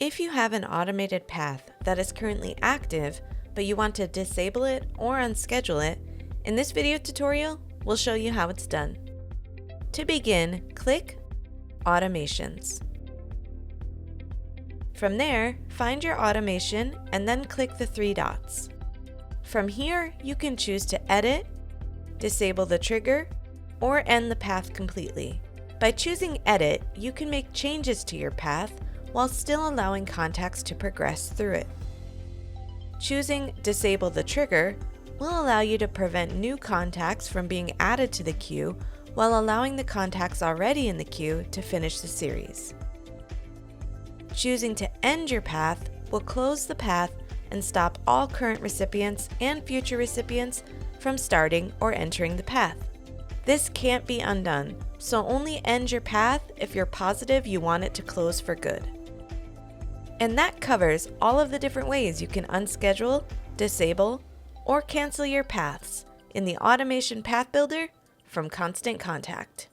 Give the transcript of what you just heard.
If you have an automated path that is currently active, but you want to disable it or unschedule it, in this video tutorial, we'll show you how it's done. To begin, click Automations. From there, find your automation and then click the three dots. From here, you can choose to edit, disable the trigger, or end the path completely. By choosing Edit, you can make changes to your path while still allowing contacts to progress through it. Choosing Disable the Trigger will allow you to prevent new contacts from being added to the queue while allowing the contacts already in the queue to finish the series. Choosing to end your path will close the path and stop all current recipients and future recipients from starting or entering the path. This can't be undone, so only end your path if you're positive you want it to close for good. And that covers all of the different ways you can unschedule, disable, or cancel your paths in the Automation Path Builder from Constant Contact.